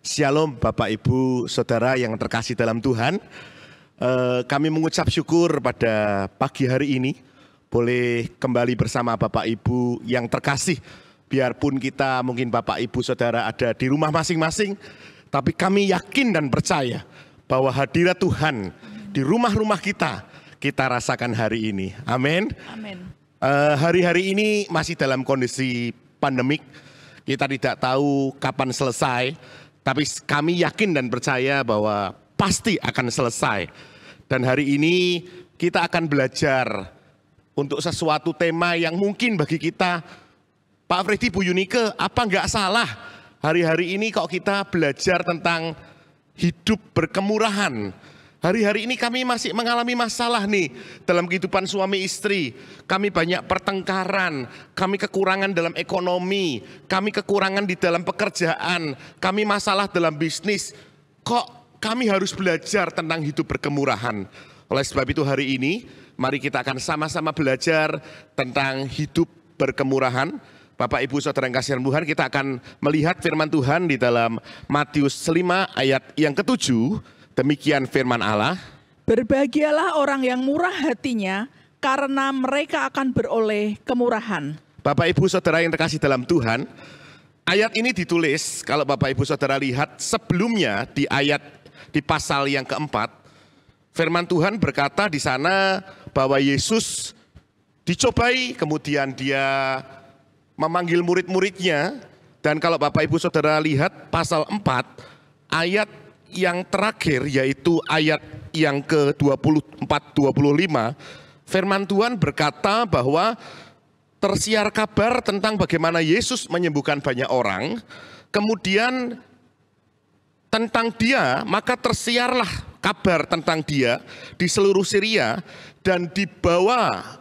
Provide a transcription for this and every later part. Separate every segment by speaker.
Speaker 1: Shalom Bapak Ibu Saudara yang terkasih dalam Tuhan. Kami mengucap syukur pada pagi hari ini boleh kembali bersama Bapak Ibu yang terkasih. Biarpun kita mungkin Bapak Ibu Saudara ada di rumah masing-masing, tapi kami yakin dan percaya bahwa hadirat Tuhan di rumah-rumah kita rasakan hari ini. Amin.
Speaker 2: Amin.
Speaker 1: Hari-hari ini masih dalam kondisi pandemik. Kita tidak tahu kapan selesai. Tapi kami yakin dan percaya bahwa pasti akan selesai. Dan hari ini kita akan belajar untuk sesuatu tema yang mungkin bagi kita, Pak Freddy, Bu Yunike, apa nggak salah hari-hari ini kok kita belajar tentang hidup berkemurahan. Hari-hari ini kami masih mengalami masalah nih dalam kehidupan suami istri. Kami banyak pertengkaran, kami kekurangan dalam ekonomi, kami kekurangan di dalam pekerjaan, kami masalah dalam bisnis. Kok kami harus belajar tentang hidup berkemurahan? Oleh sebab itu hari ini, mari kita akan sama-sama belajar tentang hidup berkemurahan. Bapak Ibu Saudara yang kasihan Tuhan, kita akan melihat firman Tuhan di dalam Matius 5 ayat yang ke-7. Demikian firman Allah.
Speaker 2: Berbahagialah orang yang murah hatinya, karena mereka akan beroleh kemurahan.
Speaker 1: Bapak Ibu Saudara yang terkasih dalam Tuhan, ayat ini ditulis, kalau Bapak Ibu Saudara lihat sebelumnya di pasal yang keempat, firman Tuhan berkata di sana bahwa Yesus dicobai, kemudian dia memanggil murid-muridnya, dan kalau Bapak Ibu Saudara lihat pasal 4, ayat yang terakhir yaitu ayat yang ke-24-25, firman Tuhan berkata bahwa tersiar kabar tentang bagaimana Yesus menyembuhkan banyak orang, kemudian tentang dia, maka tersiarlah kabar tentang dia di seluruh Syria dan dibawa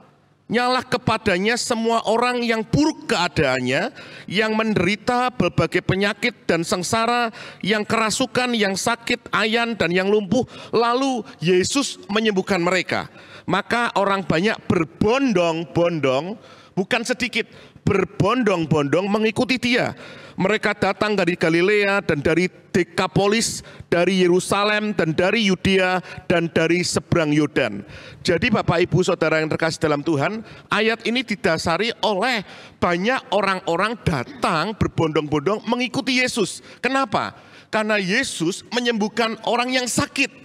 Speaker 1: nyalah kepadanya semua orang yang buruk keadaannya, yang menderita berbagai penyakit dan sengsara, yang kerasukan, yang sakit, ayan, dan yang lumpuh. Lalu Yesus menyembuhkan mereka. Maka orang banyak berbondong-bondong, bukan sedikit, berbondong-bondong mengikuti dia. Mereka datang dari Galilea dan dari Dekapolis, dari Yerusalem dan dari Yudea dan dari seberang Yordan. Jadi Bapak Ibu Saudara yang terkasih dalam Tuhan, ayat ini didasari oleh banyak orang-orang datang berbondong-bondong mengikuti Yesus. Kenapa? Karena Yesus menyembuhkan orang yang sakit.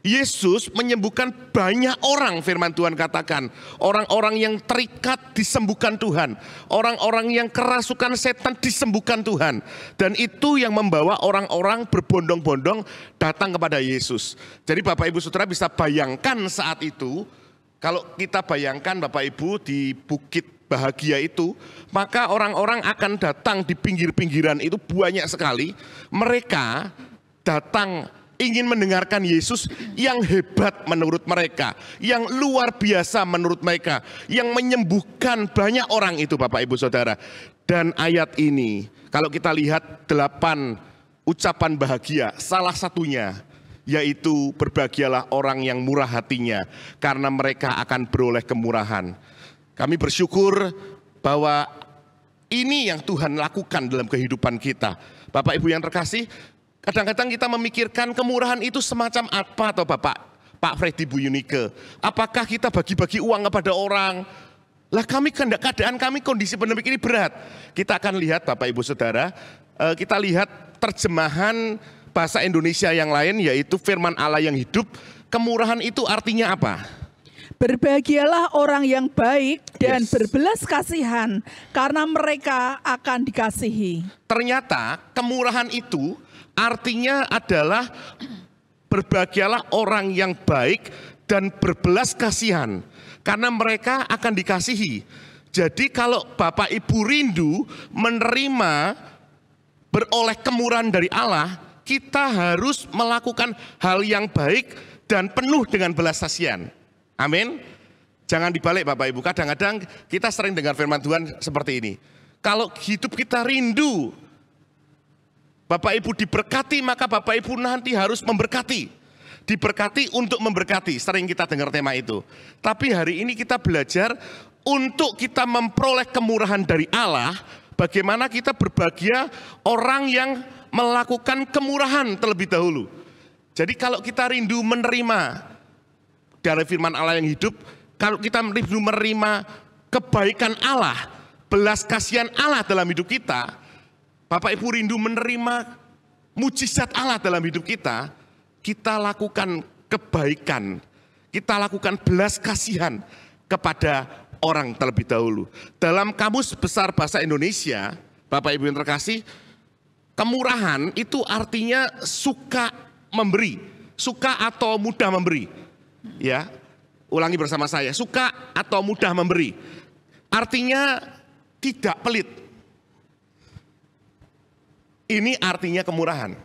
Speaker 1: Yesus menyembuhkan banyak orang, firman Tuhan katakan. Orang-orang yang terikat disembuhkan Tuhan. Orang-orang yang kerasukan setan disembuhkan Tuhan. Dan itu yang membawa orang-orang berbondong-bondong datang kepada Yesus. Jadi Bapak Ibu Saudara bisa bayangkan saat itu, kalau kita bayangkan Bapak Ibu di Bukit Bahagia itu, maka orang-orang akan datang di pinggir-pinggiran itu banyak sekali. Mereka datang ingin mendengarkan Yesus yang hebat menurut mereka, yang luar biasa menurut mereka, yang menyembuhkan banyak orang itu Bapak Ibu Saudara. Dan ayat ini, kalau kita lihat 8 ucapan bahagia, salah satunya yaitu berbahagialah orang yang murah hatinya, karena mereka akan beroleh kemurahan. Kami bersyukur bahwa ini yang Tuhan lakukan dalam kehidupan kita. Bapak Ibu yang terkasih, kadang-kadang kita memikirkan kemurahan itu semacam apa atau Pak Freddy, Bu Yunike. Apakah kita bagi-bagi uang kepada orang? Lah keadaan kami kondisi pandemik ini berat. Kita akan lihat Bapak Ibu Saudara, kita lihat terjemahan bahasa Indonesia yang lain yaitu firman Allah yang hidup. Kemurahan itu artinya apa?
Speaker 2: Berbahagialah orang yang baik dan berbelas kasihan, karena mereka akan dikasihi.
Speaker 1: Ternyata kemurahan itu artinya adalah berbahagialah orang yang baik dan berbelas kasihan, karena mereka akan dikasihi. Jadi kalau Bapak Ibu rindu menerima beroleh kemurahan dari Allah, kita harus melakukan hal yang baik dan penuh dengan belas kasihan. Amin. Jangan dibalik Bapak Ibu, kadang-kadang kita sering dengar firman Tuhan seperti ini. Kalau hidup kita rindu Bapak Ibu diberkati, maka Bapak Ibu nanti harus memberkati. Diberkati untuk memberkati, sering kita dengar tema itu. Tapi hari ini kita belajar untuk kita memperoleh kemurahan dari Allah, bagaimana kita berbahagia orang yang melakukan kemurahan terlebih dahulu. Jadi kalau kita rindu menerima dari firman Allah yang hidup, kalau kita rindu menerima kebaikan Allah, belas kasihan Allah dalam hidup kita, Bapak Ibu rindu menerima mujizat Allah dalam hidup kita lakukan kebaikan, kita lakukan belas kasihan kepada orang terlebih dahulu. Dalam Kamus Besar Bahasa Indonesia, Bapak Ibu yang terkasih, kemurahan itu artinya suka memberi, suka atau mudah memberi. Ya, ulangi bersama saya, suka atau mudah memberi. Artinya tidak pelit. Ini artinya kemurahan.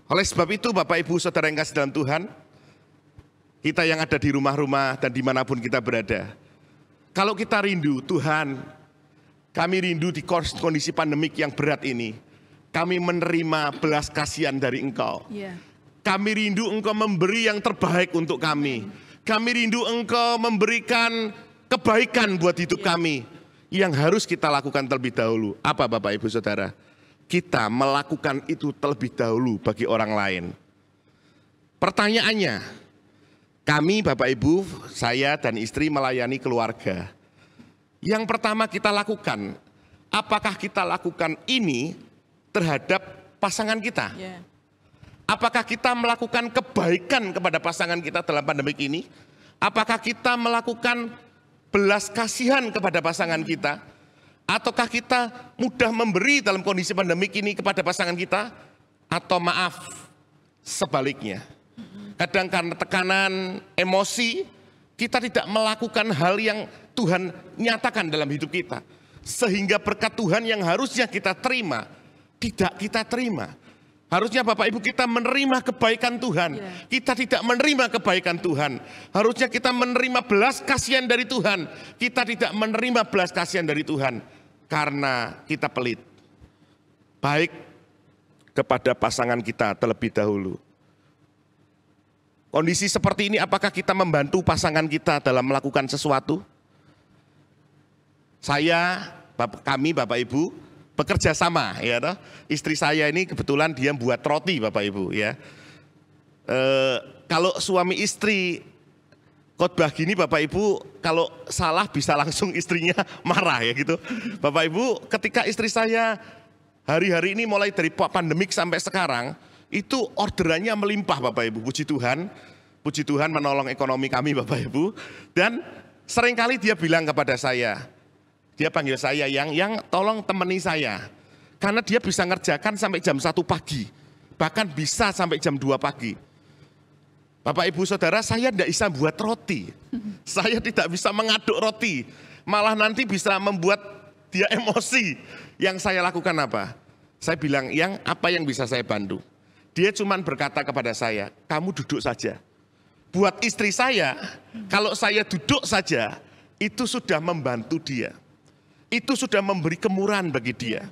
Speaker 1: Oleh sebab itu Bapak Ibu Saudara yang kasih dalam Tuhan, kita yang ada di rumah-rumah dan dimanapun kita berada, kalau kita rindu Tuhan, kami rindu di kondisi pandemik yang berat ini, kami menerima belas kasihan dari Engkau. Kami rindu Engkau memberi yang terbaik untuk kami. Kami rindu Engkau memberikan kebaikan buat hidup kami. Yang harus kita lakukan terlebih dahulu, apa Bapak Ibu Saudara? Kita melakukan itu terlebih dahulu bagi orang lain. Pertanyaannya, kami Bapak Ibu, saya dan istri melayani keluarga. Yang pertama kita lakukan, apakah kita lakukan ini terhadap pasangan kita? Apakah kita melakukan kebaikan kepada pasangan kita dalam pandemik ini? Apakah kita melakukan belas kasihan kepada pasangan kita? Ataukah kita mudah memberi dalam kondisi pandemik ini kepada pasangan kita? Atau maaf, sebaliknya. Kadang karena tekanan emosi, kita tidak melakukan hal yang Tuhan nyatakan dalam hidup kita. Sehingga berkat Tuhan yang harusnya kita terima, tidak kita terima. Harusnya Bapak Ibu kita menerima kebaikan Tuhan. Kita tidak menerima kebaikan Tuhan. Harusnya kita menerima belas kasihan dari Tuhan. Kita tidak menerima belas kasihan dari Tuhan. Karena kita pelit. Baik kepada pasangan kita terlebih dahulu. Kondisi seperti ini apakah kita membantu pasangan kita dalam melakukan sesuatu? Kami Bapak Ibu bekerja sama, ya toh. Istri saya ini kebetulan dia buat roti Bapak Ibu, ya. Kalau suami istri khotbah gini Bapak Ibu, kalau salah bisa langsung istrinya marah ya gitu. Bapak Ibu, ketika istri saya hari-hari ini mulai dari pandemik sampai sekarang, itu orderannya melimpah Bapak Ibu, puji Tuhan menolong ekonomi kami Bapak Ibu. Dan seringkali dia bilang kepada saya, dia panggil saya yang tolong temani saya. Karena dia bisa ngerjakan sampai jam 1 pagi. Bahkan bisa sampai jam 2 pagi. Bapak Ibu Saudara, saya tidak bisa buat roti. Saya tidak bisa mengaduk roti. Malah nanti bisa membuat dia emosi. Yang saya lakukan apa? Saya bilang, apa yang bisa saya bantu? Dia cuma berkata kepada saya, kamu duduk saja. Buat istri saya, kalau saya duduk saja, itu sudah membantu dia. Itu sudah memberi kemurahan bagi dia.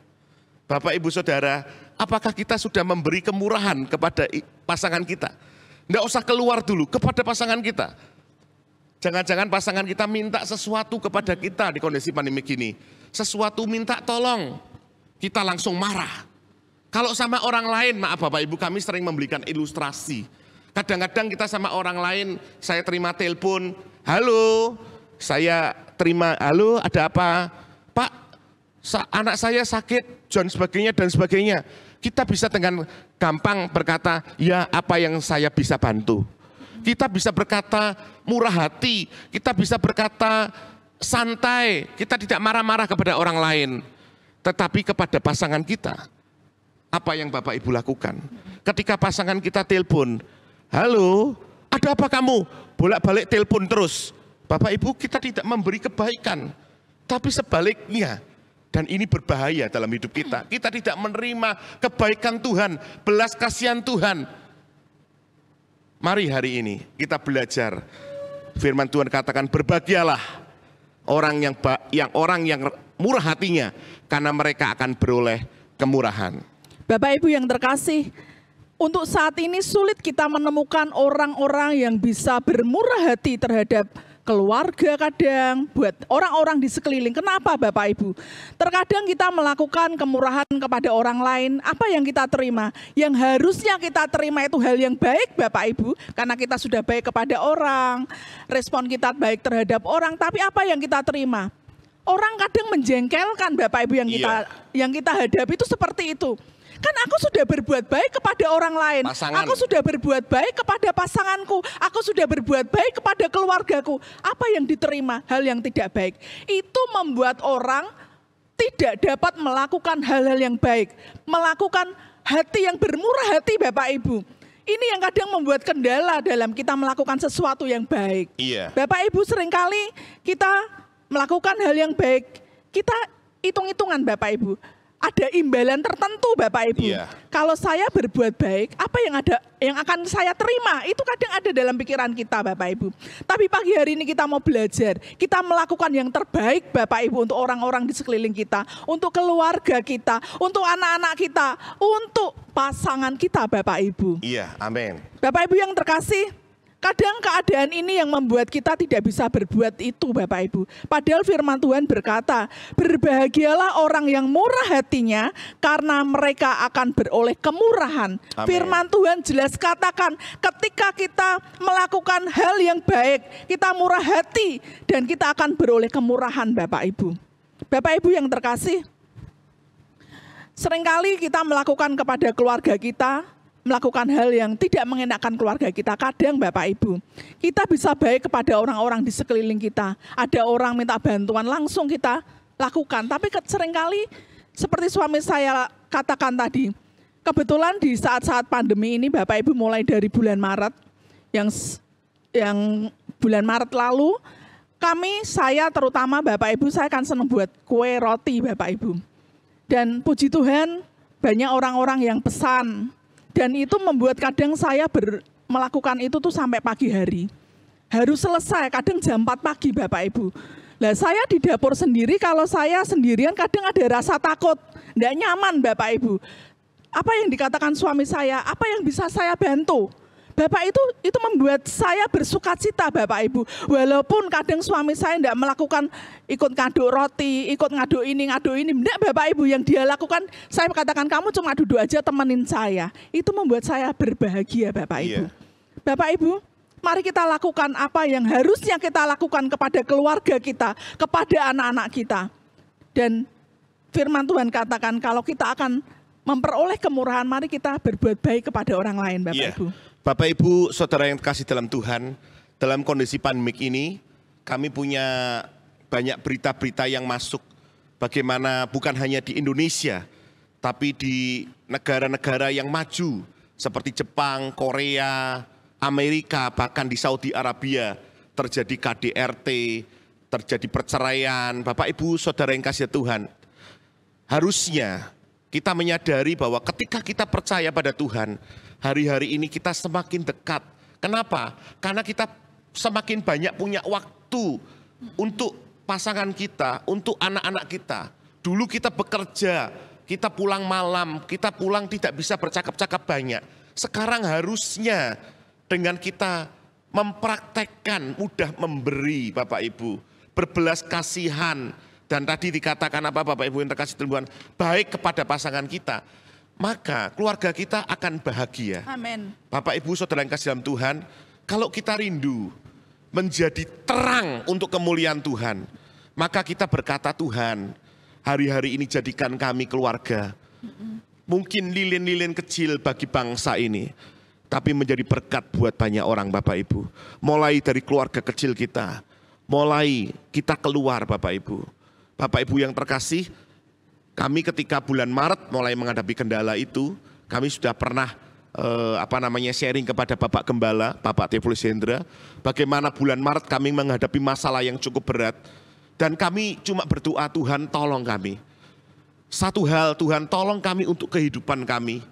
Speaker 1: Bapak Ibu Saudara, apakah kita sudah memberi kemurahan kepada pasangan kita? Tidak usah keluar dulu, kepada pasangan kita. Jangan-jangan pasangan kita minta sesuatu kepada kita di kondisi pandemi ini. Sesuatu minta tolong, kita langsung marah. Kalau sama orang lain, maaf Bapak Ibu, kami sering memberikan ilustrasi. Kadang-kadang kita sama orang lain, saya terima telepon, halo, saya terima, halo ada apa? Pak, anak saya sakit, dan sebagainya. Kita bisa dengan gampang berkata, ya apa yang saya bisa bantu. Kita bisa berkata murah hati, kita bisa berkata santai, kita tidak marah-marah kepada orang lain. Tetapi kepada pasangan kita, apa yang Bapak Ibu lakukan? Ketika pasangan kita telepon, halo, ada apa kamu? Bolak-balik telepon terus. Bapak Ibu, kita tidak memberi kebaikan. Tapi sebaliknya, dan ini berbahaya dalam hidup kita. Kita tidak menerima kebaikan Tuhan, belas kasihan Tuhan. Mari hari ini kita belajar. Firman Tuhan katakan, berbahagialah orang yang murah hatinya, karena mereka akan beroleh kemurahan.
Speaker 2: Bapak Ibu yang terkasih, untuk saat ini sulit kita menemukan orang-orang yang bisa bermurah hati terhadap keluarga kadang, buat orang-orang di sekeliling. Kenapa Bapak Ibu? Terkadang kita melakukan kemurahan kepada orang lain, apa yang kita terima? Yang harusnya kita terima itu hal yang baik Bapak Ibu, karena kita sudah baik kepada orang, respon kita baik terhadap orang, tapi apa yang kita terima? Orang kadang menjengkelkan Bapak Ibu yang kita hadapi itu seperti itu. Kan aku sudah berbuat baik kepada orang lain. Aku sudah berbuat baik kepada pasanganku. Aku sudah berbuat baik kepada keluargaku. Apa yang diterima? Hal yang tidak baik. Itu membuat orang tidak dapat melakukan hal-hal yang baik. Melakukan hati yang bermurah hati Bapak Ibu. Ini yang kadang membuat kendala dalam kita melakukan sesuatu yang baik. Bapak Ibu, seringkali kita melakukan hal yang baik. Kita hitung-hitungan Bapak Ibu. Ada imbalan tertentu Bapak Ibu. Kalau saya berbuat baik, apa yang akan saya terima? Itu kadang ada dalam pikiran kita Bapak Ibu. Tapi pagi hari ini kita mau belajar. Kita melakukan yang terbaik Bapak Ibu untuk orang-orang di sekeliling kita. Untuk keluarga kita. Untuk anak-anak kita. Untuk pasangan kita Bapak Ibu.
Speaker 1: Amin.
Speaker 2: Bapak Ibu yang terkasih, kadang keadaan ini yang membuat kita tidak bisa berbuat itu Bapak Ibu. Padahal firman Tuhan berkata, berbahagialah orang yang murah hatinya karena mereka akan beroleh kemurahan. Amen. Firman Tuhan jelas katakan ketika kita melakukan hal yang baik, kita murah hati dan kita akan beroleh kemurahan Bapak Ibu. Bapak Ibu yang terkasih, seringkali kita melakukan kepada keluarga kita, melakukan hal yang tidak mengenakan keluarga kita. Kadang Bapak Ibu, kita bisa baik kepada orang-orang di sekeliling kita. Ada orang minta bantuan, langsung kita lakukan. Tapi seringkali seperti suami saya katakan tadi, kebetulan di saat-saat pandemi ini Bapak Ibu mulai dari bulan Maret, yang bulan Maret lalu, saya terutama Bapak Ibu, saya akan senang buat kue roti Bapak Ibu. Dan puji Tuhan banyak orang-orang yang pesan. Dan itu membuat kadang saya melakukan itu tuh sampai pagi hari. Harus selesai, kadang jam 4 pagi Bapak Ibu. Lah saya di dapur sendiri, kalau saya sendirian kadang ada rasa takut. Nggak nyaman Bapak Ibu. Apa yang dikatakan suami saya, apa yang bisa saya bantu? Bapak itu membuat saya bersuka cita Bapak Ibu. Walaupun kadang suami saya tidak melakukan ikut ngaduk roti, ikut ngaduk ini. Tidak Bapak Ibu, yang dia lakukan, saya katakan kamu cuma duduk aja temenin saya. Itu membuat saya berbahagia Bapak Ibu. Bapak Ibu, mari kita lakukan apa yang harusnya kita lakukan kepada keluarga kita, kepada anak-anak kita. Dan firman Tuhan katakan kalau kita akan memperoleh kemurahan, mari kita berbuat baik kepada orang lain Bapak Ibu.
Speaker 1: Bapak Ibu, saudara yang terkasih dalam Tuhan, dalam kondisi pandemik ini, kami punya banyak berita-berita yang masuk. Bagaimana bukan hanya di Indonesia, tapi di negara-negara yang maju, seperti Jepang, Korea, Amerika, bahkan di Saudi Arabia, terjadi KDRT, terjadi perceraian. Bapak Ibu, saudara yang kasih Tuhan, harusnya kita menyadari bahwa ketika kita percaya pada Tuhan, hari-hari ini kita semakin dekat. Kenapa? Karena kita semakin banyak punya waktu untuk pasangan kita, untuk anak-anak kita. Dulu kita bekerja, kita pulang malam, kita pulang tidak bisa bercakap-cakap banyak. Sekarang harusnya dengan kita mempraktekkan, mudah memberi Bapak Ibu, berbelas kasihan. Dan tadi dikatakan apa Bapak Ibu yang terkasih Tuhan, baik kepada pasangan kita, maka keluarga kita akan bahagia.
Speaker 2: Amin.
Speaker 1: Bapak Ibu saudara yang kasih dalam Tuhan, kalau kita rindu menjadi terang untuk kemuliaan Tuhan, maka kita berkata, Tuhan, hari-hari ini jadikan kami keluarga. Mungkin lilin-lilin kecil bagi bangsa ini, tapi menjadi berkat buat banyak orang Bapak Ibu. Mulai dari keluarga kecil kita, mulai kita keluar Bapak Ibu. Bapak Ibu yang terkasih, kami ketika bulan Maret mulai menghadapi kendala itu, kami sudah pernah sharing kepada Bapak Gembala, Bapak Theophilus Hendra, bagaimana bulan Maret kami menghadapi masalah yang cukup berat. Dan kami cuma berdoa, Tuhan tolong kami. Satu hal, Tuhan tolong kami untuk kehidupan kami.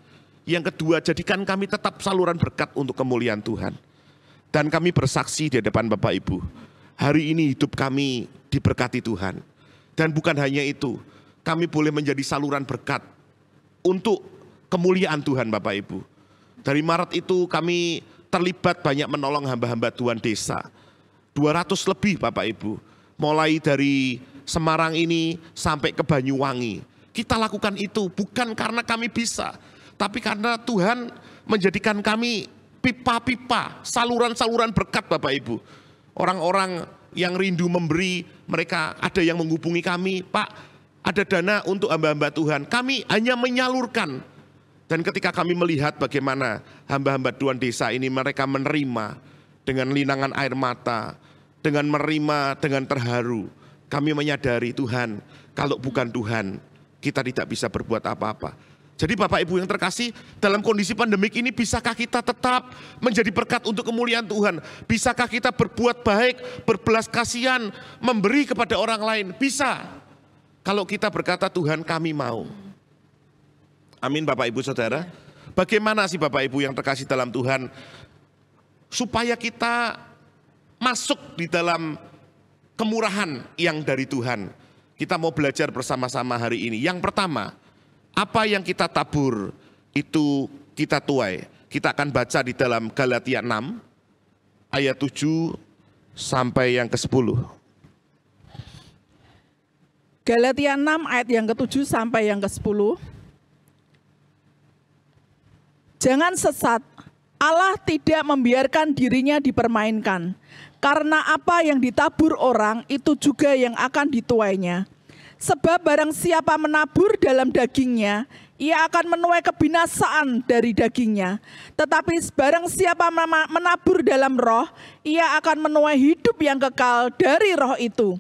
Speaker 1: Yang kedua, jadikan kami tetap saluran berkat untuk kemuliaan Tuhan. Dan kami bersaksi di hadapan Bapak Ibu, hari ini hidup kami diberkati Tuhan. Dan bukan hanya itu, kami boleh menjadi saluran berkat untuk kemuliaan Tuhan Bapak Ibu. Dari Maret itu kami terlibat banyak menolong hamba-hamba Tuhan desa. 200 lebih Bapak Ibu. Mulai dari Semarang ini sampai ke Banyuwangi. Kita lakukan itu bukan karena kami bisa, tapi karena Tuhan menjadikan kami pipa-pipa, saluran-saluran berkat Bapak Ibu. Orang-orang yang rindu memberi, mereka ada yang menghubungi kami, Pak, ada dana untuk hamba-hamba Tuhan. Kami hanya menyalurkan. Dan ketika kami melihat bagaimana hamba-hamba Tuhan desa ini mereka menerima dengan linangan air mata, dengan menerima dengan terharu, kami menyadari Tuhan, kalau bukan Tuhan, kita tidak bisa berbuat apa-apa. Jadi Bapak Ibu yang terkasih, dalam kondisi pandemik ini bisakah kita tetap menjadi berkat untuk kemuliaan Tuhan? Bisakah kita berbuat baik, berbelas kasihan, memberi kepada orang lain? Bisa. Kalau kita berkata Tuhan kami mau. Amin Bapak Ibu Saudara. Bagaimana sih Bapak Ibu yang terkasih dalam Tuhan, supaya kita masuk di dalam kemurahan yang dari Tuhan? Kita mau belajar bersama-sama hari ini. Yang pertama, apa yang kita tabur itu kita tuai. Kita akan baca di dalam Galatia 6 ayat 7 sampai yang ke-10.
Speaker 2: Galatia 6 ayat yang ke-7 sampai yang ke-10. Jangan sesat, Allah tidak membiarkan dirinya dipermainkan. Karena apa yang ditabur orang itu juga yang akan dituainya. Sebab barang siapa menabur dalam dagingnya, ia akan menuai kebinasaan dari dagingnya. Tetapi barang siapa menabur dalam roh, ia akan menuai hidup yang kekal dari roh itu.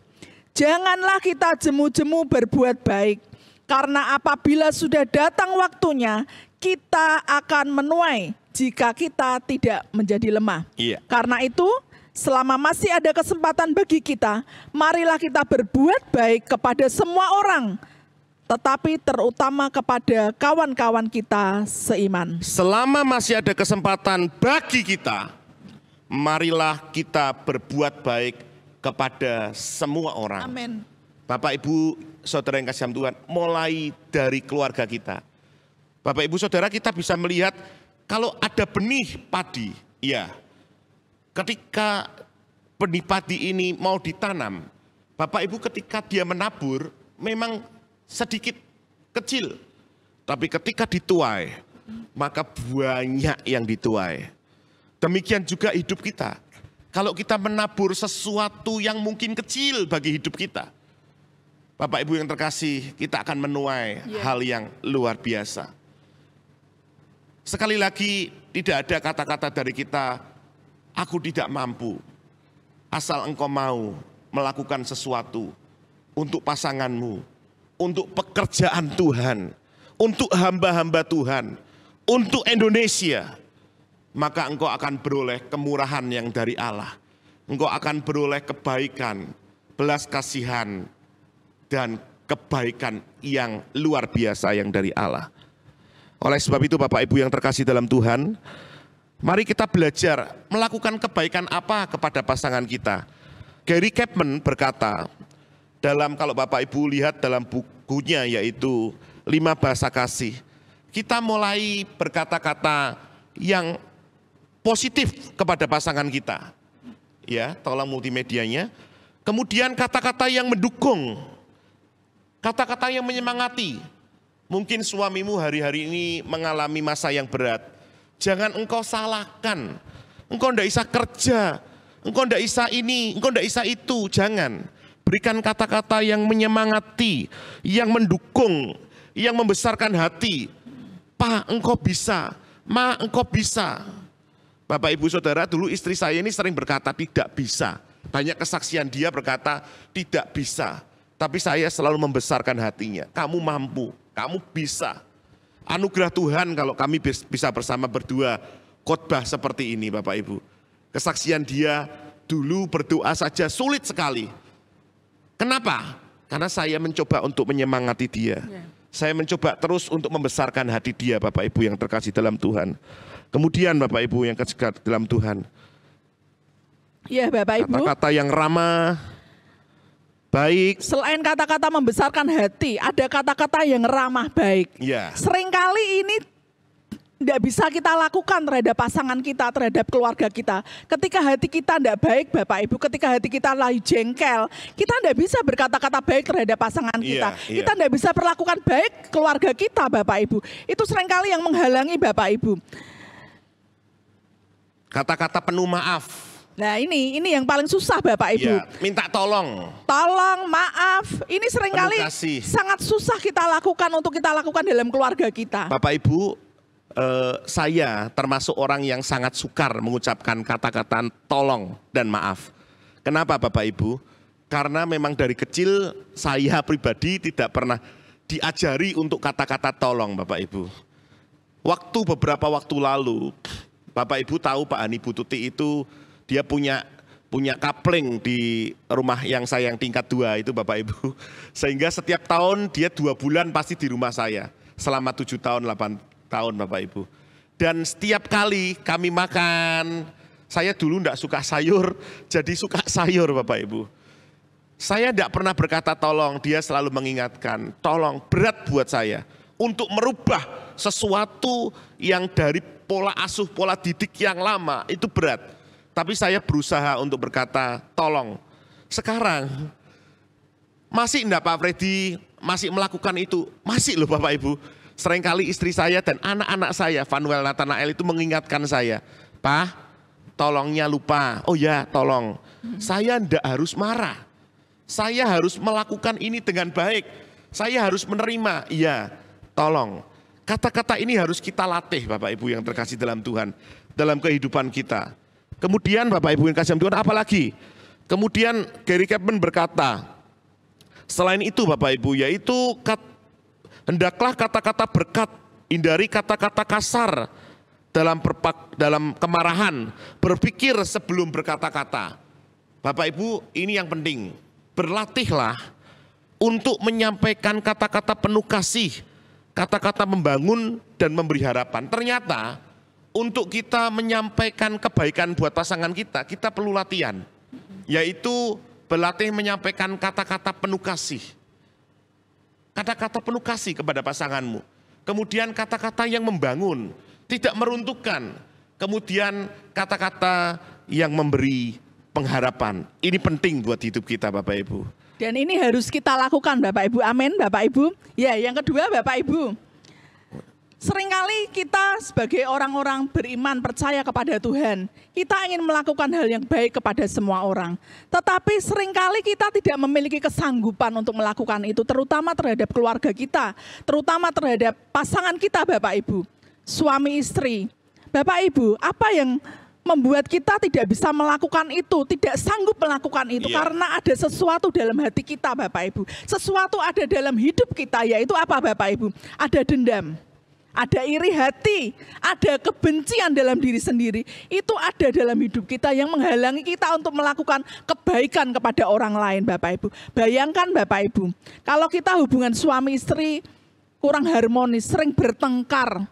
Speaker 2: Janganlah kita jemu-jemu berbuat baik, karena apabila sudah datang waktunya, kita akan menuai jika kita tidak menjadi lemah.
Speaker 1: Iya.
Speaker 2: Karena itu, selama masih ada kesempatan bagi kita, marilah kita berbuat baik kepada semua orang, tetapi terutama kepada kawan-kawan kita seiman.
Speaker 1: Selama masih ada kesempatan bagi kita, marilah kita berbuat baik kepada semua orang.
Speaker 2: Amin.
Speaker 1: Bapak Ibu Saudara yang kasih Tuhan, mulai dari keluarga kita. Bapak Ibu Saudara, kita bisa melihat kalau ada benih padi, ya, ketika benih padi ini mau ditanam, Bapak Ibu ketika dia menabur memang sedikit kecil, tapi ketika dituai maka banyak yang dituai. Demikian juga hidup kita. Kalau kita menabur sesuatu yang mungkin kecil bagi hidup kita, Bapak Ibu yang terkasih, kita akan menuai hal yang luar biasa. Sekali lagi, tidak ada kata-kata dari kita, aku tidak mampu. Asal engkau mau melakukan sesuatu untuk pasanganmu, untuk pekerjaan Tuhan, untuk hamba-hamba Tuhan, untuk Indonesia, maka engkau akan beroleh kemurahan yang dari Allah. Engkau akan beroleh kebaikan, belas kasihan, dan kebaikan yang luar biasa yang dari Allah. Oleh sebab itu Bapak Ibu yang terkasih dalam Tuhan, mari kita belajar melakukan kebaikan apa kepada pasangan kita. Gary Chapman berkata, kalau Bapak Ibu lihat dalam bukunya yaitu 5 Bahasa Kasih, kita mulai berkata-kata yang positif kepada pasangan kita. Ya, tolong multimedianya. Kemudian kata-kata yang mendukung, kata-kata yang menyemangati. Mungkin suamimu hari-hari ini mengalami masa yang berat. Jangan engkau salahkan. Engkau tidak bisa kerja. Engkau tidak bisa ini, engkau tidak bisa itu. Jangan. Berikan kata-kata yang menyemangati, yang mendukung, yang membesarkan hati. Pak, engkau bisa. Ma, engkau bisa. Bapak Ibu Saudara, dulu istri saya ini sering berkata tidak bisa. Banyak kesaksian dia berkata tidak bisa. Tapi saya selalu membesarkan hatinya. Kamu mampu. Kamu bisa. Anugerah Tuhan kalau kami bisa bersama berdua khotbah seperti ini Bapak Ibu. Kesaksian dia dulu berdoa saja sulit sekali. Kenapa? Karena saya mencoba untuk menyemangati dia. Saya mencoba terus untuk membesarkan hati dia Bapak Ibu yang terkasih dalam Tuhan. Kemudian Bapak Ibu yang terkasih dalam Tuhan.
Speaker 2: Ya Bapak Ibu.
Speaker 1: Kata-kata yang ramah, baik.
Speaker 2: Selain kata-kata membesarkan hati, ada kata-kata yang ramah baik.
Speaker 1: Ya.
Speaker 2: Seringkali ini tidak bisa kita lakukan terhadap pasangan kita, terhadap keluarga kita. Ketika hati kita tidak baik Bapak Ibu, ketika hati kita lagi jengkel, kita tidak bisa berkata-kata baik terhadap pasangan kita. Kita tidak bisa perlakukan baik keluarga kita Bapak Ibu. Itu seringkali yang menghalangi Bapak Ibu.
Speaker 1: Kata-kata penuh maaf.
Speaker 2: Nah ini yang paling susah Bapak Ibu.
Speaker 1: Ya, minta tolong.
Speaker 2: Tolong, maaf. Ini seringkali sangat susah kita lakukan untuk kita lakukan dalam keluarga kita.
Speaker 1: Bapak Ibu, saya termasuk orang yang sangat sukar mengucapkan kata-kata tolong dan maaf. Kenapa Bapak Ibu? Karena memang dari kecil saya pribadi tidak pernah diajari untuk kata-kata tolong Bapak Ibu. Beberapa waktu lalu, Bapak Ibu tahu Pak Hani Bututi itu dia punya kapling di rumah yang saya yang tingkat 2 itu Bapak Ibu. Sehingga setiap tahun dia 2 bulan pasti di rumah saya. Selama 7 tahun, 8 tahun Bapak Ibu. Dan setiap kali kami makan, saya dulu enggak suka sayur, jadi suka sayur Bapak Ibu. Saya enggak pernah berkata tolong, dia selalu mengingatkan, tolong, berat buat saya. Untuk merubah sesuatu yang dari pola asuh, pola didik yang lama, itu berat. Tapi saya berusaha untuk berkata tolong. Sekarang, masih enggak Pak Freddy, masih melakukan itu? Masih loh Bapak Ibu. Seringkali istri saya dan anak-anak saya, Fanuel Nathanael itu mengingatkan saya, Pak, tolongnya lupa. Oh ya, tolong. Saya tidak harus marah. Saya harus melakukan ini dengan baik. Saya harus menerima. Iya, tolong. Kata-kata ini harus kita latih Bapak Ibu yang terkasih dalam Tuhan, dalam kehidupan kita. Kemudian Bapak Ibu yang kasih Tuhan, apalagi? Kemudian Gary Chapman berkata, selain itu Bapak Ibu, yaitu hendaklah kata-kata berkat, hindari kata-kata kasar dalam kemarahan, berpikir sebelum berkata-kata. Bapak Ibu, ini yang penting. Berlatihlah untuk menyampaikan kata-kata penuh kasih, kata-kata membangun dan memberi harapan. Ternyata untuk kita menyampaikan kebaikan buat pasangan kita, kita perlu latihan. Yaitu berlatih menyampaikan kata-kata penuh kasih. Kata-kata penuh kasih kepada pasanganmu. Kemudian kata-kata yang membangun, tidak meruntuhkan. Kemudian kata-kata yang memberi pengharapan. Ini penting buat hidup kita Bapak Ibu.
Speaker 2: Dan ini harus kita lakukan Bapak Ibu. Amin Bapak Ibu. Ya, yang kedua Bapak Ibu. Seringkali kita sebagai orang-orang beriman percaya kepada Tuhan, kita ingin melakukan hal yang baik kepada semua orang. Tetapi seringkali kita tidak memiliki kesanggupan untuk melakukan itu, terutama terhadap keluarga kita, terutama terhadap pasangan kita Bapak Ibu, suami istri. Bapak Ibu, apa yang membuat kita tidak bisa melakukan itu, tidak sanggup melakukan itu, karena ada sesuatu dalam hati kita Bapak Ibu. Sesuatu ada dalam hidup kita, yaitu apa Bapak Ibu? Ada dendam. Ada iri hati, ada kebencian dalam diri sendiri. Itu ada dalam hidup kita yang menghalangi kita untuk melakukan kebaikan kepada orang lain Bapak Ibu. Bayangkan Bapak Ibu, kalau kita hubungan suami istri kurang harmonis, sering bertengkar.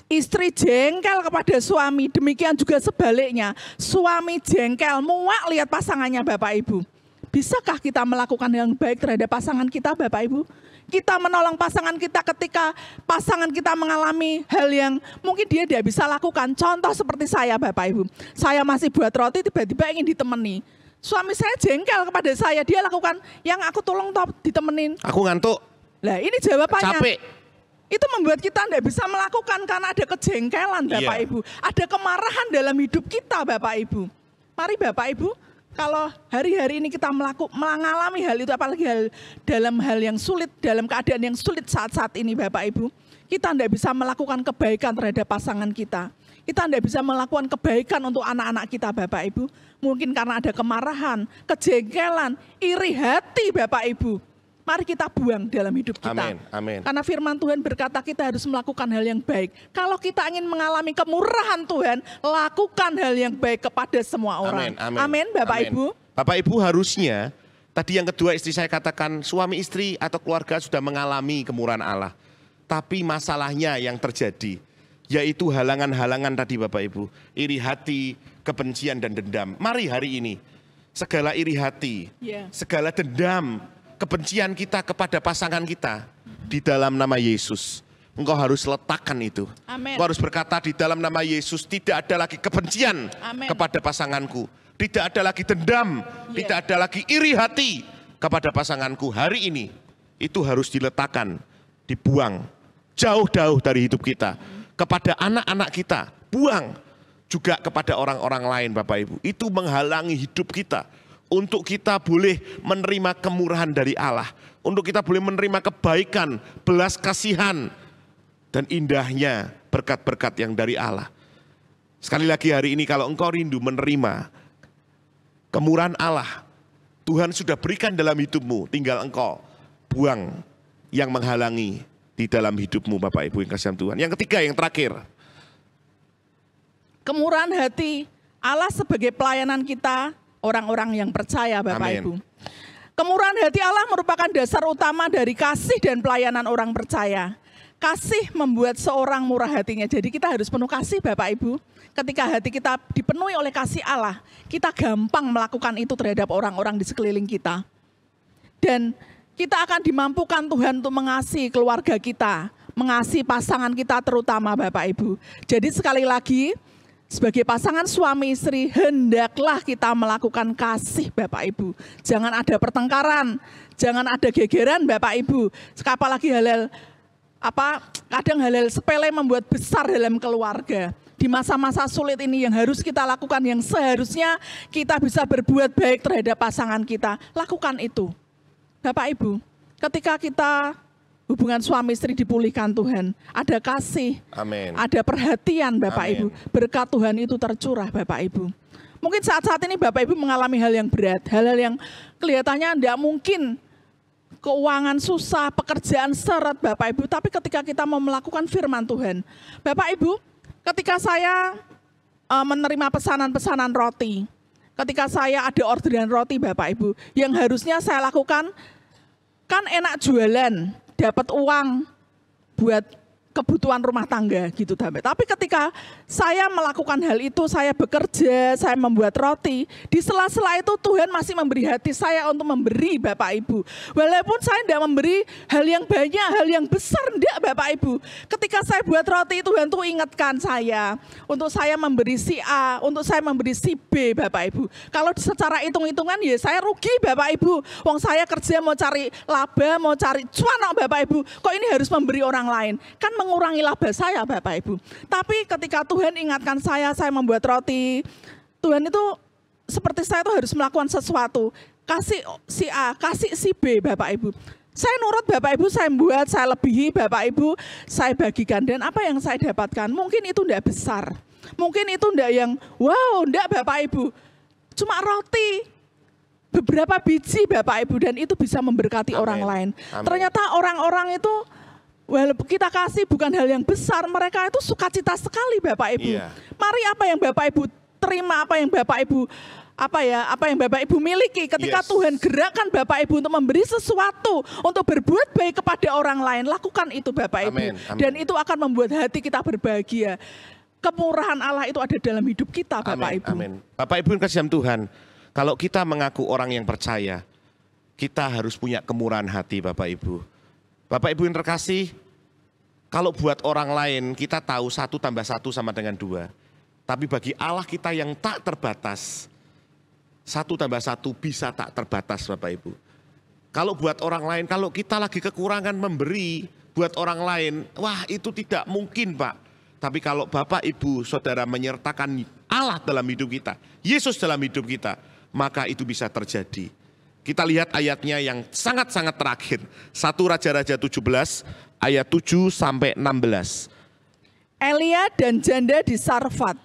Speaker 2: Istri jengkel kepada suami, demikian juga sebaliknya. Suami jengkel, muak lihat pasangannya Bapak Ibu. Bisakah kita melakukan yang baik terhadap pasangan kita Bapak Ibu? Kita menolong pasangan kita ketika pasangan kita mengalami hal yang mungkin dia tidak bisa lakukan. Contoh seperti saya Bapak Ibu. Saya masih buat roti, tiba-tiba ingin ditemani. Suami saya jengkel kepada saya, dia lakukan yang aku tolong ditemenin.
Speaker 1: Aku ngantuk.
Speaker 2: Lah ini jawabannya.
Speaker 1: Capek.
Speaker 2: Itu membuat kita tidak bisa melakukan karena ada kejengkelan Bapak Ibu. Ada kemarahan dalam hidup kita Bapak Ibu. Mari Bapak Ibu, kalau hari-hari ini kita mengalami hal itu, apalagi dalam hal yang sulit, dalam keadaan yang sulit saat-saat ini Bapak Ibu, kita tidak bisa melakukan kebaikan terhadap pasangan kita. Kita tidak bisa melakukan kebaikan untuk anak-anak kita Bapak Ibu. Mungkin karena ada kemarahan, kejengkelan, iri hati Bapak Ibu. Mari kita buang dalam hidup kita.
Speaker 1: Amin, amin.
Speaker 2: Karena firman Tuhan berkata kita harus melakukan hal yang baik. Kalau kita ingin mengalami kemurahan Tuhan, lakukan hal yang baik kepada semua orang.
Speaker 1: Amin, amin.
Speaker 2: Amin Bapak Ibu.
Speaker 1: Bapak Ibu harusnya, tadi yang kedua istri saya katakan suami istri atau keluarga sudah mengalami kemurahan Allah. Tapi masalahnya yang terjadi, yaitu halangan-halangan tadi Bapak Ibu. Iri hati, kebencian dan dendam. Mari hari ini, segala iri hati, segala dendam, kebencian kita kepada pasangan kita di dalam nama Yesus. engkau harus letakkan itu.
Speaker 2: Amin.
Speaker 1: Engkau harus berkata di dalam nama Yesus, tidak ada lagi kebencian
Speaker 2: Amin.
Speaker 1: kepada pasanganku. Tidak ada lagi dendam, tidak ada lagi iri hati kepada pasanganku. Hari ini itu harus diletakkan, dibuang jauh-jauh dari hidup kita. Kepada anak-anak kita, buang. Juga kepada orang-orang lain Bapak Ibu. Itu menghalangi hidup kita. Untuk kita boleh menerima kemurahan dari Allah. Untuk kita boleh menerima kebaikan, belas kasihan. Dan indahnya berkat-berkat yang dari Allah. Sekali lagi hari ini kalau engkau rindu menerima kemurahan Allah. Tuhan sudah berikan dalam hidupmu. Tinggal engkau buang yang menghalangi di dalam hidupmu Bapak Ibu yang kasih Tuhan. Yang ketiga, yang terakhir.
Speaker 2: Kemurahan hati Allah sebagai pelayanan kita, orang-orang yang percaya Bapak
Speaker 1: Amin.
Speaker 2: Ibu. Kemurahan hati Allah merupakan dasar utama dari kasih dan pelayanan orang percaya. Kasih membuat seorang murah hatinya. Jadi kita harus penuh kasih Bapak Ibu. Ketika hati kita dipenuhi oleh kasih Allah, kita gampang melakukan itu terhadap orang-orang di sekeliling kita. Dan kita akan dimampukan Tuhan untuk mengasihi keluarga kita, mengasihi pasangan kita terutama Bapak Ibu. Jadi sekali lagi, sebagai pasangan suami istri, hendaklah kita melakukan kasih Bapak Ibu. Jangan ada pertengkaran, jangan ada gegeran Bapak Ibu. Apalagi kadang hal-hal sepele membuat besar dalam keluarga. Di masa-masa sulit ini yang harus kita lakukan, yang seharusnya kita bisa berbuat baik terhadap pasangan kita, lakukan itu. Bapak Ibu, ketika kita hubungan suami istri dipulihkan Tuhan, ada kasih,
Speaker 1: Amin.
Speaker 2: ada perhatian Bapak
Speaker 1: Amin.
Speaker 2: Ibu, berkat Tuhan itu tercurah Bapak Ibu. Mungkin saat-saat ini Bapak Ibu mengalami hal yang berat, hal-hal yang kelihatannya tidak mungkin, keuangan susah, pekerjaan seret Bapak Ibu, tapi ketika kita mau melakukan firman Tuhan, Bapak Ibu, ketika saya menerima pesanan-pesanan roti, ketika saya ada orderan roti Bapak Ibu, yang harusnya saya lakukan, kan enak jualan, dapat uang buat kebutuhan rumah tangga gitu. Tapi ketika saya melakukan hal itu, saya bekerja, saya membuat roti, di sela-sela itu Tuhan masih memberi hati saya untuk memberi Bapak Ibu. Walaupun saya tidak memberi hal yang banyak, hal yang besar, tidak Bapak Ibu. Ketika saya buat roti, Tuhan tuh ingatkan saya untuk saya memberi si A, untuk saya memberi si B Bapak Ibu. Kalau secara hitung-hitungan ya saya rugi Bapak Ibu. Wong saya kerja mau cari laba, mau cari cuan Bapak Ibu. Kok ini harus memberi orang lain? Kan mengurangi laba saya Bapak Ibu. Tapi ketika Tuhan ingatkan saya membuat roti, Tuhan itu seperti saya itu harus melakukan sesuatu. Kasih si A, kasih si B Bapak Ibu. Saya nurut Bapak Ibu, saya buat, saya lebihi Bapak Ibu, saya bagikan. Dan apa yang saya dapatkan, mungkin itu tidak besar. Mungkin itu tidak yang, wow, tidak Bapak Ibu. Cuma roti, beberapa biji Bapak Ibu, dan itu bisa memberkati orang lain.
Speaker 1: Amin.
Speaker 2: Ternyata orang-orang itu, walaupun kita kasih bukan hal yang besar, mereka itu sukacita sekali Bapak Ibu.
Speaker 1: Iya.
Speaker 2: Mari apa yang Bapak Ibu terima, apa yang Bapak Ibu miliki ketika
Speaker 1: Yes.
Speaker 2: Tuhan gerakkan Bapak Ibu untuk memberi sesuatu, untuk berbuat baik kepada orang lain, lakukan itu Bapak Ibu.
Speaker 1: Amin. Amin.
Speaker 2: Dan itu akan membuat hati kita berbahagia. Kemurahan Allah itu ada dalam hidup kita Bapak
Speaker 1: Amin.
Speaker 2: Ibu.
Speaker 1: Amin. Bapak Ibu yang kasih Tuhan, kalau kita mengaku orang yang percaya, kita harus punya kemurahan hati Bapak Ibu. Bapak Ibu yang terkasih, kalau buat orang lain kita tahu 1 tambah 1 sama dengan 2. Tapi bagi Allah kita yang tak terbatas, 1 tambah 1 bisa tak terbatas Bapak Ibu. Kalau buat orang lain, kalau kita lagi kekurangan memberi buat orang lain, wah itu tidak mungkin Pak. Tapi kalau Bapak Ibu Saudara menyertakan Allah dalam hidup kita, Yesus dalam hidup kita, maka itu bisa terjadi. Kita lihat ayatnya yang sangat-sangat terakhir. 1 Raja-Raja 17 ayat 7 sampai 16.
Speaker 2: Elia dan janda di Sarfat.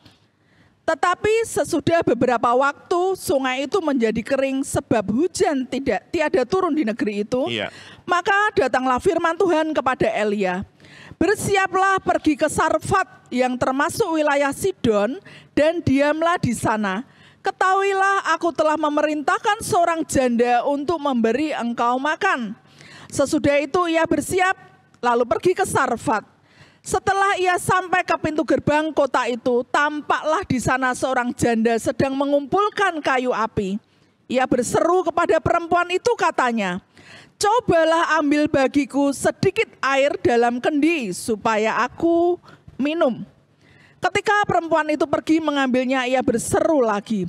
Speaker 2: Tetapi sesudah beberapa waktu sungai itu menjadi kering sebab hujan tiada turun di negeri itu.
Speaker 1: Iya.
Speaker 2: Maka datanglah firman Tuhan kepada Elia. Bersiaplah pergi ke Sarfat yang termasuk wilayah Sidon dan diamlah di sana. Ketahuilah aku telah memerintahkan seorang janda untuk memberi engkau makan. Sesudah itu ia bersiap lalu pergi ke Sarfat. Setelah ia sampai ke pintu gerbang kota itu, tampaklah di sana seorang janda sedang mengumpulkan kayu api. Ia berseru kepada perempuan itu katanya, cobalah ambil bagiku sedikit air dalam kendi supaya aku minum. Ketika perempuan itu pergi mengambilnya, ia berseru lagi,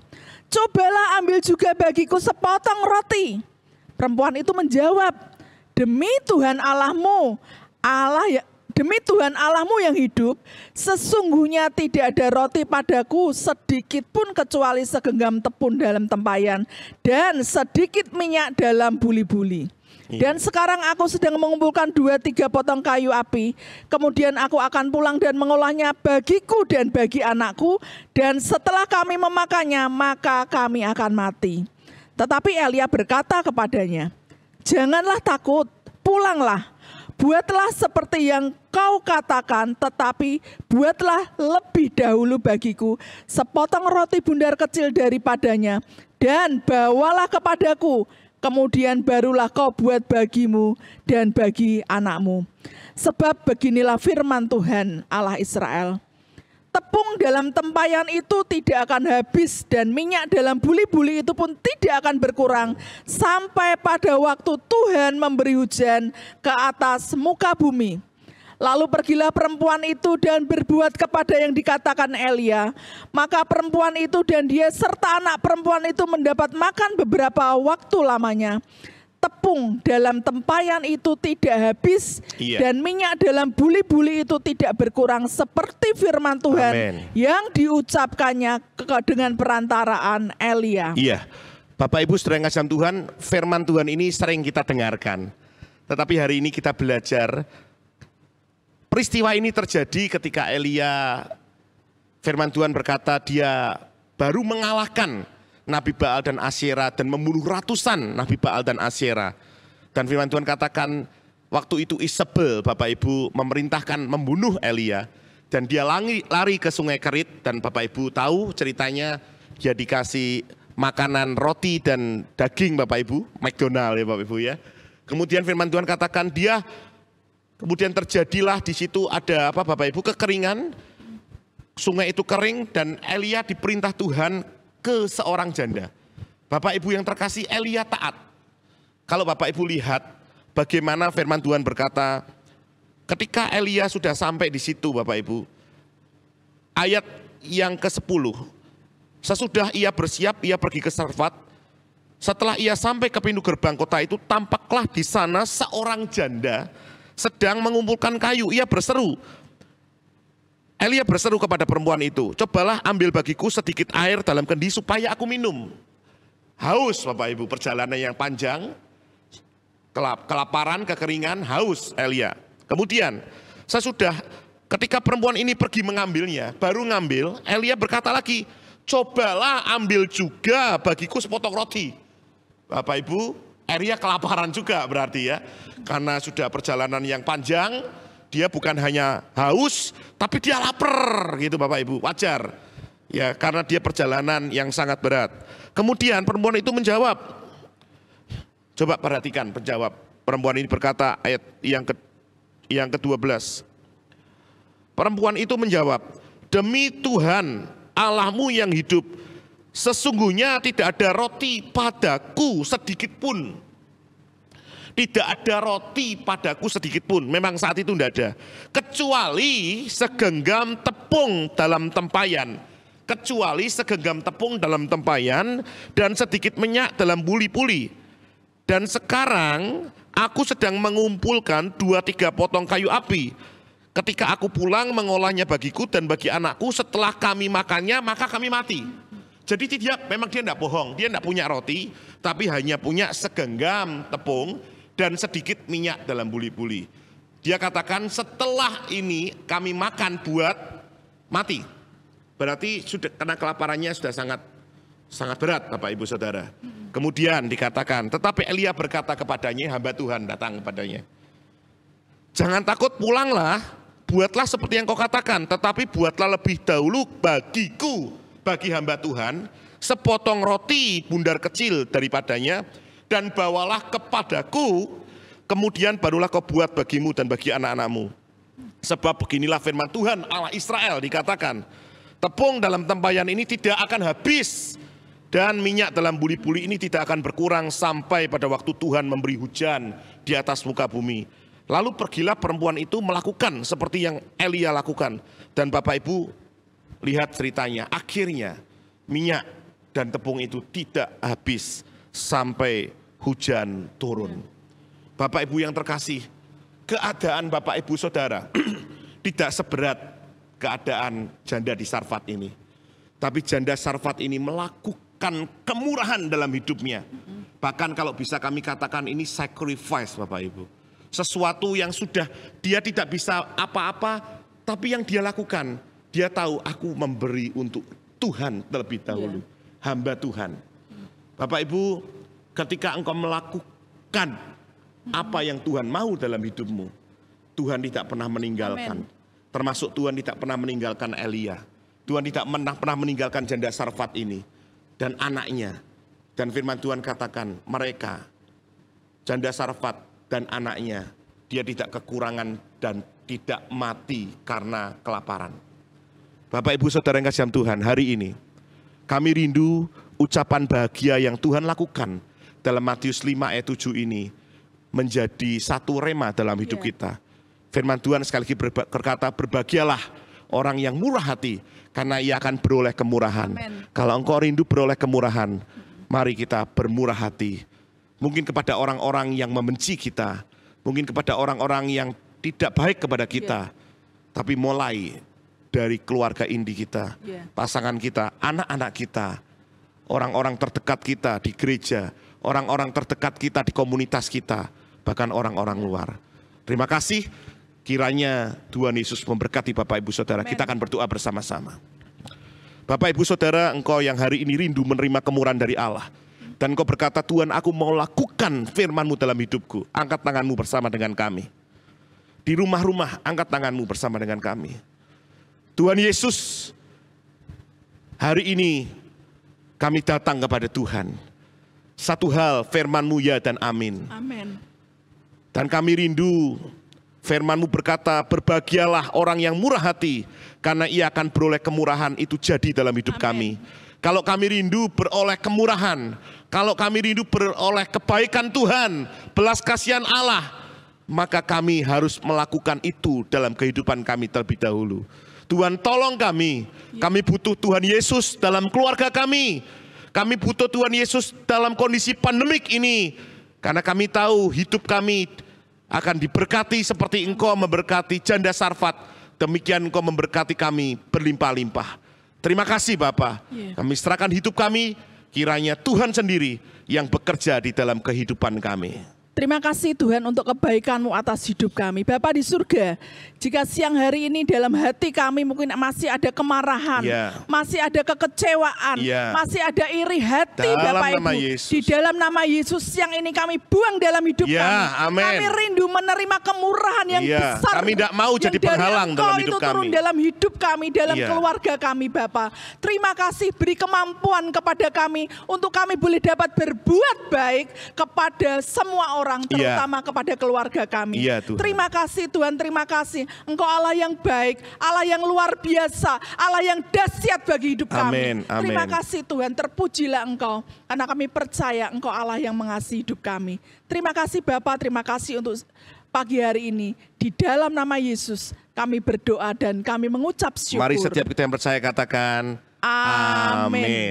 Speaker 2: cobalah ambil juga bagiku sepotong roti. Perempuan itu menjawab, demi Tuhan Allahmu, demi Tuhan Allahmu yang hidup, sesungguhnya tidak ada roti padaku sedikit pun kecuali segenggam tepung dalam tempayan dan sedikit minyak dalam buli-buli. Dan sekarang aku sedang mengumpulkan 2-3 potong kayu api. Kemudian aku akan pulang dan mengolahnya bagiku dan bagi anakku. Dan setelah kami memakannya, maka kami akan mati. Tetapi Elia berkata kepadanya, janganlah takut, pulanglah. Buatlah seperti yang kau katakan, tetapi buatlah lebih dahulu bagiku sepotong roti bundar kecil daripadanya. Dan bawalah kepadaku. Kemudian barulah kau buat bagimu dan bagi anakmu. Sebab beginilah firman Tuhan Allah Israel. Tepung dalam tempayan itu tidak akan habis dan minyak dalam buli-buli itu pun tidak akan berkurang sampai pada waktu Tuhan memberi hujan ke atas muka bumi. Lalu pergilah perempuan itu dan berbuat kepada yang dikatakan Elia. Maka perempuan itu dan dia serta anak perempuan itu mendapat makan beberapa waktu lamanya. Tepung dalam tempayan itu tidak habis dan minyak dalam buli-buli itu tidak berkurang seperti firman Tuhan yang diucapkannya dengan perantaraan Elia.
Speaker 1: Iya, Bapak Ibu saudara yang kasih Tuhan, firman Tuhan ini sering kita dengarkan. Tetapi hari ini kita belajar. Peristiwa ini terjadi ketika Elia, firman Tuhan berkata dia baru mengalahkan Nabi Baal dan Asyera dan membunuh ratusan Nabi Baal dan Asyera. Dan firman Tuhan katakan waktu itu Isabel, Bapak Ibu, memerintahkan membunuh Elia. Dan dia lari ke sungai Kerit dan Bapak Ibu tahu ceritanya dia dikasih makanan roti dan daging Bapak Ibu, McDonald ya Bapak Ibu ya. Kemudian firman Tuhan katakan kemudian terjadilah di situ ada apa Bapak Ibu, kekeringan, sungai itu kering dan Elia diperintah Tuhan ke seorang janda. Bapak Ibu yang terkasih, Elia taat. Kalau Bapak Ibu lihat bagaimana firman Tuhan berkata, ketika Elia sudah sampai di situ Bapak Ibu, ayat yang ke-10, sesudah ia bersiap, ia pergi ke Sarfat. Setelah ia sampai ke pintu gerbang kota itu, tampaklah di sana seorang janda sedang mengumpulkan kayu. Ia berseru. Elia berseru kepada perempuan itu, cobalah ambil bagiku sedikit air dalam kendi supaya aku minum. Haus Bapak Ibu, perjalanan yang panjang, kelaparan, kekeringan, haus Elia. Kemudian sesudah ketika perempuan ini pergi mengambilnya, baru ngambil, Elia berkata lagi, cobalah ambil juga bagiku sepotong roti. Bapak Ibu, Elia kelaparan juga berarti ya, karena sudah perjalanan yang panjang, dia bukan hanya haus, tapi dia lapar gitu Bapak Ibu, wajar. Ya, karena dia perjalanan yang sangat berat. Kemudian perempuan itu menjawab, coba perhatikan penjawab. Perempuan ini berkata ayat yang ke-12. Perempuan itu menjawab, demi Tuhan Allahmu yang hidup, sesungguhnya tidak ada roti padaku sedikit pun. Tidak ada roti padaku sedikit pun. Memang saat itu tidak ada. Kecuali segenggam tepung dalam tempayan. Kecuali segenggam tepung dalam tempayan dan sedikit minyak dalam buli-buli. Dan sekarang aku sedang mengumpulkan 2-3 potong kayu api. Ketika aku pulang mengolahnya bagiku dan bagi anakku, setelah kami makannya maka kami mati. Jadi memang dia tidak bohong, dia tidak punya roti, tapi hanya punya segenggam tepung dan sedikit minyak dalam buli-buli. Dia katakan setelah ini kami makan buat mati. Berarti sudah karena kelaparannya sudah sangat berat Bapak Ibu Saudara. Kemudian dikatakan, tetapi Elia berkata kepadanya, hamba Tuhan datang kepadanya. Jangan takut, pulanglah, buatlah seperti yang kau katakan, tetapi buatlah lebih dahulu bagiku, bagi hamba Tuhan, sepotong roti bundar kecil daripadanya, dan bawalah kepadaku, kemudian barulah kau buat bagimu dan bagi anak-anakmu. Sebab beginilah firman Tuhan Allah Israel, dikatakan, tepung dalam tempayan ini tidak akan habis, Dan minyak dalam buli-buli ini tidak akan berkurang sampai pada waktu Tuhan memberi hujan di atas muka bumi. Lalu pergilah perempuan itu melakukan seperti yang Elia lakukan. Dan Bapak Ibu lihat ceritanya, akhirnya minyak dan tepung itu tidak habis sampai hujan turun. Bapak Ibu yang terkasih, keadaan Bapak Ibu Saudara tidak seberat keadaan janda di Sarfat ini. Tapi janda Sarfat ini melakukan kemurahan dalam hidupnya. Bahkan kalau bisa kami katakan ini sacrifice Bapak Ibu. Sesuatu yang sudah dia tidak bisa apa-apa, tapi yang dia lakukan, dia tahu aku memberi untuk Tuhan terlebih dahulu. Hamba Tuhan. Bapak Ibu, ketika engkau melakukan apa yang Tuhan mau dalam hidupmu, Tuhan tidak pernah meninggalkan. Termasuk Tuhan tidak pernah meninggalkan Elia. Tuhan tidak pernah meninggalkan janda Sarfat ini dan anaknya. Dan firman Tuhan katakan mereka, janda Sarfat dan anaknya, dia tidak kekurangan dan tidak mati karena kelaparan. Bapak Ibu Saudara yang kasih Tuhan, hari ini kami rindu ucapan bahagia yang Tuhan lakukan dalam Matius 5 ayat 7 ini menjadi satu rema dalam hidup kita. Firman Tuhan sekali lagi berkata, berbahagialah orang yang murah hati, karena ia akan beroleh kemurahan. Amen. Kalau engkau rindu beroleh kemurahan, mari kita bermurah hati. Mungkin kepada orang-orang yang membenci kita, mungkin kepada orang-orang yang tidak baik kepada kita, tapi mulai dari keluarga inti kita, pasangan kita, anak-anak kita, orang-orang terdekat kita di gereja, orang-orang terdekat kita di komunitas kita, bahkan orang-orang luar. Terima kasih. Kiranya Tuhan Yesus memberkati Bapak Ibu Saudara. Amen. Kita akan berdoa bersama-sama. Bapak Ibu Saudara, engkau yang hari ini rindu menerima kemurahan dari Allah. Dan engkau berkata, Tuhan, aku mau lakukan firman-Mu dalam hidupku. Angkat tanganmu bersama dengan kami. Di rumah-rumah, angkat tanganmu bersama dengan kami. Tuhan Yesus, hari ini kami datang kepada Tuhan. Satu hal, firman-Mu ya dan amin. Amin. Dan kami rindu firman-Mu berkata, berbahagialah orang yang murah hati, karena ia akan beroleh kemurahan. Itu jadi dalam hidup kami. Kalau kami rindu beroleh kemurahan, kalau kami rindu beroleh kebaikan Tuhan, belas kasihan Allah, maka kami harus melakukan itu dalam kehidupan kami terlebih dahulu. Tuhan tolong kami butuh Tuhan Yesus dalam keluarga kami. Kami butuh Tuhan Yesus dalam kondisi pandemik ini, karena kami tahu hidup kami akan diberkati seperti Engkau memberkati janda Sarfat. Demikian Engkau memberkati kami berlimpah-limpah. Terima kasih Bapa. Kami serahkan hidup kami, kiranya Tuhan sendiri yang bekerja di dalam kehidupan kami.
Speaker 2: Terima kasih Tuhan untuk kebaikan-Mu atas hidup kami. Bapa di surga, jika siang hari ini dalam hati kami mungkin masih ada kemarahan, masih ada kekecewaan, masih ada iri hati dalam Bapak Ibu. Yesus. Di dalam nama Yesus yang ini kami buang dalam hidup kami. Amen. Kami rindu menerima kemurahan yang besar.
Speaker 1: Kami tidak mau jadi penghalang dalam hidup kami.
Speaker 2: Turun dalam hidup kami, dalam keluarga kami Bapa. Terima kasih, beri kemampuan kepada kami untuk kami boleh dapat berbuat baik kepada semua orang, terutama kepada keluarga kami. Terima kasih Tuhan, terima kasih. Engkau Allah yang baik, Allah yang luar biasa, Allah yang dahsyat bagi hidup kami. Terima kasih Tuhan, terpujilah Engkau, karena kami percaya Engkau Allah yang mengasihi hidup kami. Terima kasih Bapak, terima kasih untuk pagi hari ini. Di dalam nama Yesus kami berdoa dan kami mengucap syukur.
Speaker 1: Mari setiap kita yang percaya katakan amin.